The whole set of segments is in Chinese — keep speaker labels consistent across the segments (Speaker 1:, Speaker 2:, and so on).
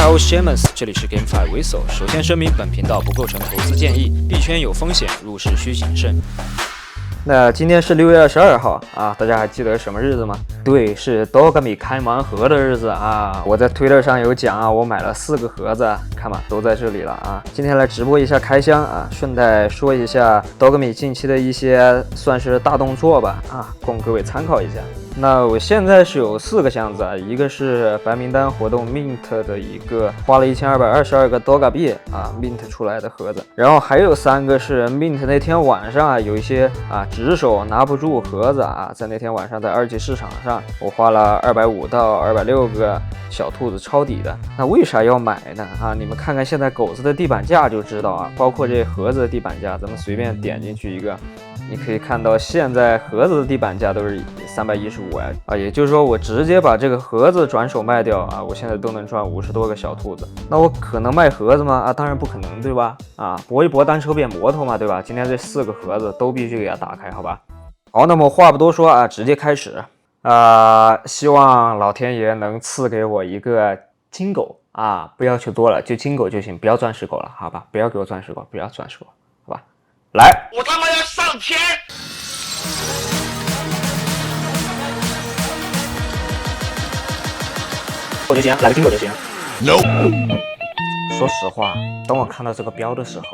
Speaker 1: 好，我是 James， 这里是 GameFi Whistle。首先声明，本频道不构成投资建议，币圈有风险，入市需谨慎。那今天是6月22号啊，大家还记得什么日子吗？对，是 Dogami 开盲盒的日子啊！我在 Twitter 上有讲啊，我买了4个盒子，看吧，都在这里了啊！今天来直播一下开箱啊，顺带说一下 Dogami 近期的一些算是大动作吧啊，供各位参考一下。那我现在是有4个箱子啊，一个是白名单活动 Mint 的一个花了1222个 Doga 币啊 Mint 出来的盒子，然后还有3个是 Mint 那天晚上啊，有一些直手拿不住盒子啊，在那天晚上在2级市场上，我花了250到260个小兔子抄底的。那为啥要买呢？啊，你们看看现在狗子的地板价就知道啊，包括这盒子的地板价，咱们随便点进去一个。你可以看到，现在盒子的地板价都是315啊，也就是说，我直接把这个盒子转手卖掉啊，我现在都能赚50多个小兔子。那我可能卖盒子吗？啊，当然不可能，对吧？啊，搏一搏单车变摩托嘛，对吧？今天这4个盒子都必须给它打开，好吧？好，那么话不多说啊，直接开始啊，希望老天爷能赐给我一个金狗啊，不要求多了，就金狗就行，不要钻石狗了，好吧？不要给我钻石狗，不要钻石狗，好吧？来，
Speaker 2: 我他妈要上天！
Speaker 1: 我就行，来个金狗就行。
Speaker 2: No。
Speaker 1: 说实话，当我看到这个标的时候，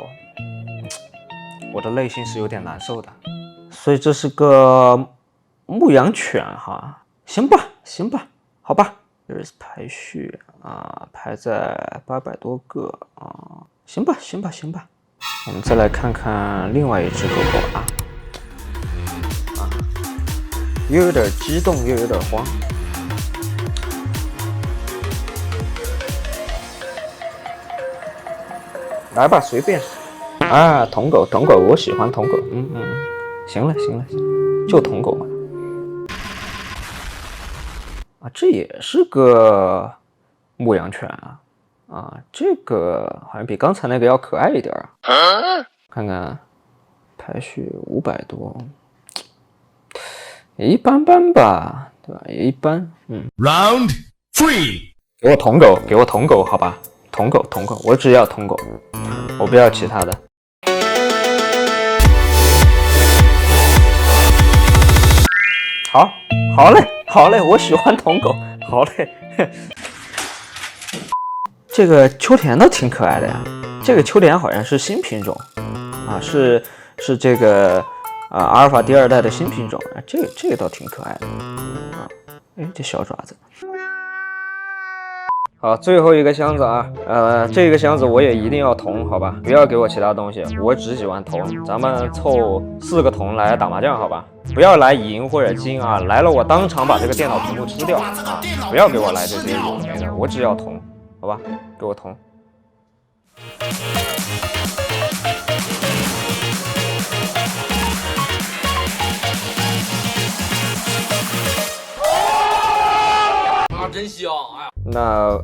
Speaker 1: 我的内心是有点难受的。所以这是个牧羊犬哈，行吧，行吧，好吧。这是排序啊，排在800多个啊，行吧，行吧，行吧。我们再来看看另外一只狗狗啊，又有点激动，又有点慌。来吧，随便啊，童狗，童狗，我喜欢童狗，行了，行了，行了，就童狗嘛。啊，这也是个牧羊犬啊。啊，这个好像比刚才那个要可爱一点啊。看看排序500多，也一般般吧，对吧？也一般。
Speaker 2: Round 3，
Speaker 1: 给我童狗，给我童狗，好吧？童狗，童狗，我只要童狗，我不要其他的。好，好嘞，好嘞，我喜欢童狗，好嘞。这个秋田的挺可爱的呀，这个秋田好像是新品种啊，是这个阿尔法第2代的新品种啊，这个倒挺可爱的啊，哎，这小爪子。好，最后一个箱子啊，这个箱子我也一定要铜，好吧，不要给我其他东西，我只喜欢铜。咱们凑4个铜来打麻将，好吧，不要来银或者金啊，来了我当场把这个电脑屏幕吃掉啊，不要给我来这些有的没的，我只要铜。好吧，给我铜。
Speaker 2: 啊，真香！哎呀，
Speaker 1: 那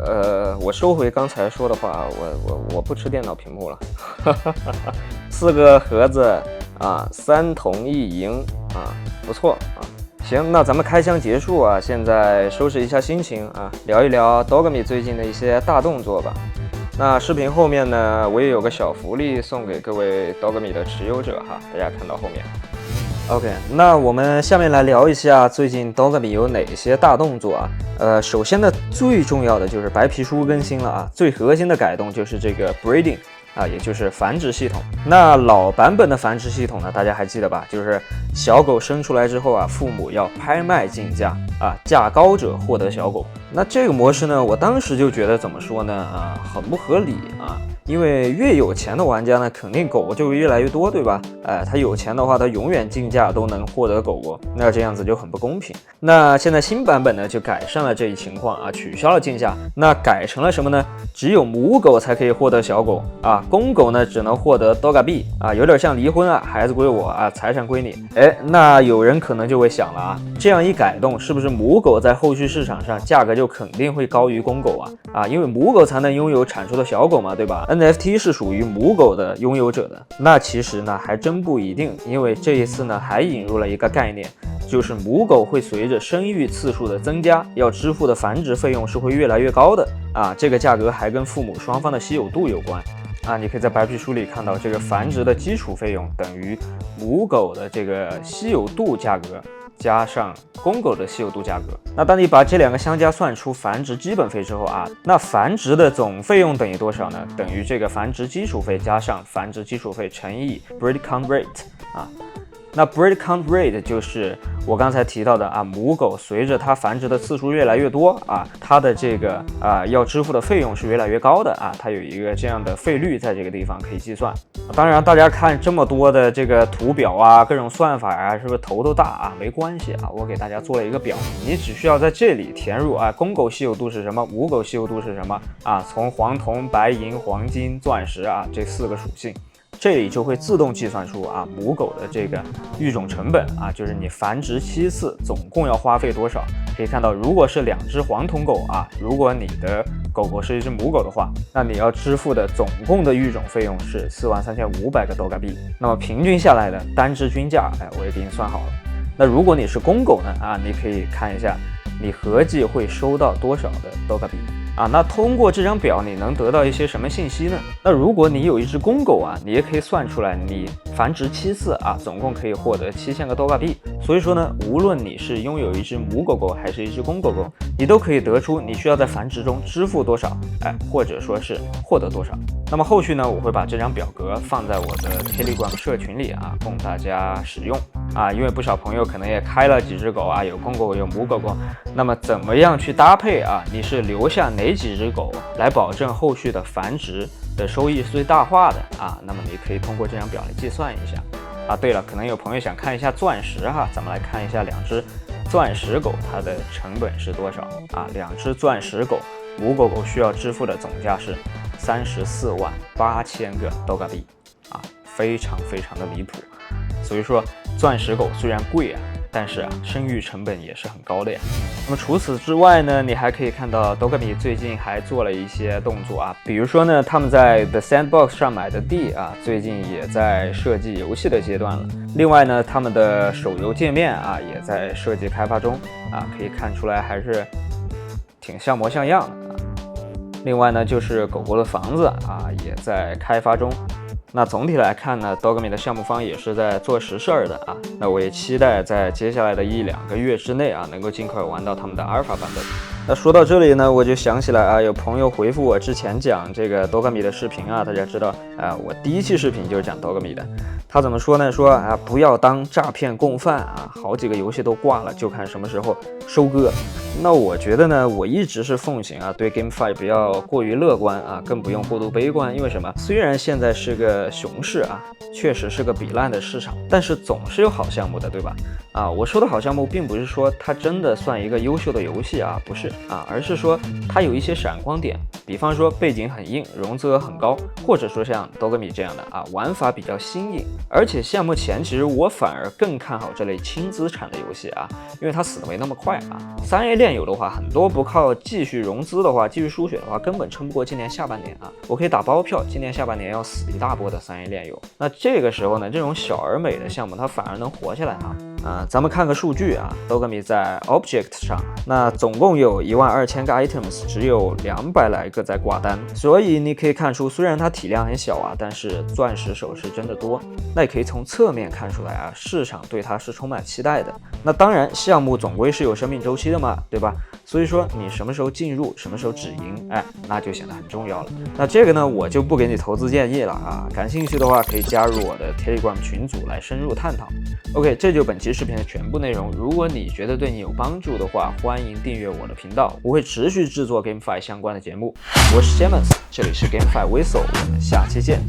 Speaker 1: 我收回刚才说的话，我不吃电脑屏幕了。4个盒子啊，3铜1银啊，不错啊。行，那咱们开箱结束啊，现在收拾一下心情啊，聊一聊 Dogami 最近的一些大动作吧。那视频后面呢，我也有个小福利送给各位 Dogami 的持有者哈，大家看到后面。OK， 那我们下面来聊一下最近 Dogami 有哪些大动作啊？首先呢，最重要的就是白皮书更新了啊，最核心的改动就是这个 breeding。啊，也就是繁殖系统。那老版本的繁殖系统呢，大家还记得吧？就是小狗生出来之后啊，父母要拍卖竞价啊，价高者获得小狗。那这个模式呢，我当时就觉得怎么说呢？啊，很不合理啊。因为越有钱的玩家呢，肯定狗就越来越多，对吧？他有钱的话，他永远竞价都能获得狗狗，那这样子就很不公平。那现在新版本呢，就改善了这一情况啊，取消了竞价，那改成了什么呢？只有母狗才可以获得小狗啊，啊，公狗呢只能获得 Doga 币啊，有点像离婚啊，孩子归我啊，财产归你。哎，那有人可能就会想了啊，这样一改动，是不是母狗在后续市场上价格就肯定会高于公狗啊？因为母狗才能拥有产出的小狗嘛，对吧 ？NFT 是属于母狗的拥有者的。那其实呢还真不一定，因为这一次呢还引入了一个概念，就是母狗会随着生育次数的增加，要支付的繁殖费用是会越来越高的啊。这个价格还跟父母双方的稀有度有关啊。你可以在白皮书里看到，这个繁殖的基础费用等于母狗的这个稀有度价格加上公狗的稀有度价格。那当你把这两个相加算出繁殖基本费之后啊，那繁殖的总费用等于多少呢？等于这个繁殖基础费加上繁殖基础费乘以 breed count rate 啊。那 breed count rate 就是我刚才提到的啊，母狗随着它繁殖的次数越来越多啊，它的这个要支付的费用是越来越高的啊，它有一个这样的费率在这个地方可以计算。当然，大家看这么多的这个图表啊，各种算法啊，是不是头都大啊？没关系啊，我给大家做了一个表，你只需要在这里填入啊，公狗稀有度是什么，母狗稀有度是什么啊，从黄铜、白银、黄金、钻石啊这4个属性。这里就会自动计算出啊母狗的这个育种成本啊，就是你繁殖7次总共要花费多少。可以看到，如果是2只黄铜狗啊，如果你的狗狗是一只母狗的话，那你要支付的总共的育种费用是43500个 Doga 币。那么平均下来的单只均价，我也给你算好了。那如果你是公狗呢啊，你可以看一下你合计会收到多少的 Doga 币。那通过这张表你能得到一些什么信息呢？那如果你有一只公狗啊，你也可以算出来，你繁殖7次啊，总共可以获得7000个 Doga 币。所以说呢，无论你是拥有一只母狗狗还是一只公狗狗，你都可以得出你需要在繁殖中支付多少，或者说是获得多少。那么后续呢，我会把这张表格放在我的 Telegram 社群里啊，供大家使用啊。因为不少朋友可能也开了几只狗啊，有公狗有母狗狗，那么怎么样去搭配啊？你是留下哪几只狗来保证后续的繁殖的收益是最大化的啊？那么你可以通过这张表来计算一下啊。对了，可能有朋友想看一下钻石哈，咱们来看一下2只钻石狗它的成本是多少啊？2只钻石狗母狗狗需要支付的总价是348000个 Doga 币啊，非常的离谱。所以说钻石狗虽然贵啊，但是生育成本也是很高的呀。那么除此之外呢，你还可以看到 Doga 币最近还做了一些动作啊，比如说呢，他们在 The Sandbox 上买的地啊，最近也在设计游戏的阶段了。另外呢，他们的手游界面啊，也在设计开发中啊，可以看出来还是挺像模像样的啊。另外呢，就是狗狗的房子啊，也在开发中。那总体来看呢 ，Doga 的项目方也是在做实事儿的啊。那我也期待在接下来的1-2个月之内啊，能够尽快玩到他们的阿尔法版本。那说到这里呢，我就想起来啊，有朋友回复我之前讲这个 Doga 的视频啊，大家知道我第1期视频就是讲 Doga 的。他怎么说呢？说不要当诈骗共犯啊，好几个游戏都挂了，就看什么时候收割。那我觉得呢，我一直是奉行啊，对 GameFi 不要过于乐观啊，更不用过度悲观。因为什么？虽然现在是个熊市啊，确实是个比烂的市场，但是总是有好项目的，对吧？我说的好项目，并不是说它真的算一个优秀的游戏啊，不是啊，而是说它有一些闪光点，比方说背景很硬，融资额很高，或者说像 Doga 这样的啊，玩法比较新颖。而且项目前其实我反而更看好这类轻资产的游戏啊，因为它死的没那么快啊。3A 链游的话，很多不靠继续融资的话，继续输血的话，根本撑不过今年下半年啊。我可以打包票，今年下半年要死一大波的3A 链游。那这个时候呢，这种小而美的项目，它反而能活下来啊。咱们看个数据啊 ，Doga 在 Object 上，那总共有12000个 items， 只有200来个在挂单，所以你可以看出，虽然它体量很小啊，但是钻石首饰真的多。那也可以从侧面看出来啊，市场对它是充满期待的。那当然，项目总归是有生命周期的嘛，对吧？所以说你什么时候进入，什么时候止盈，那就显得很重要了。那这个呢，我就不给你投资建议了啊，感兴趣的话可以加入我的 Telegram 群组来深入探讨。OK， 这就本期视频的全部内容。如果你觉得对你有帮助的话，欢迎订阅我的频道，我会持续制作 GameFi 相关的节目。我是 Simmons， 这里是 GameFi Whistle， 我们下期见。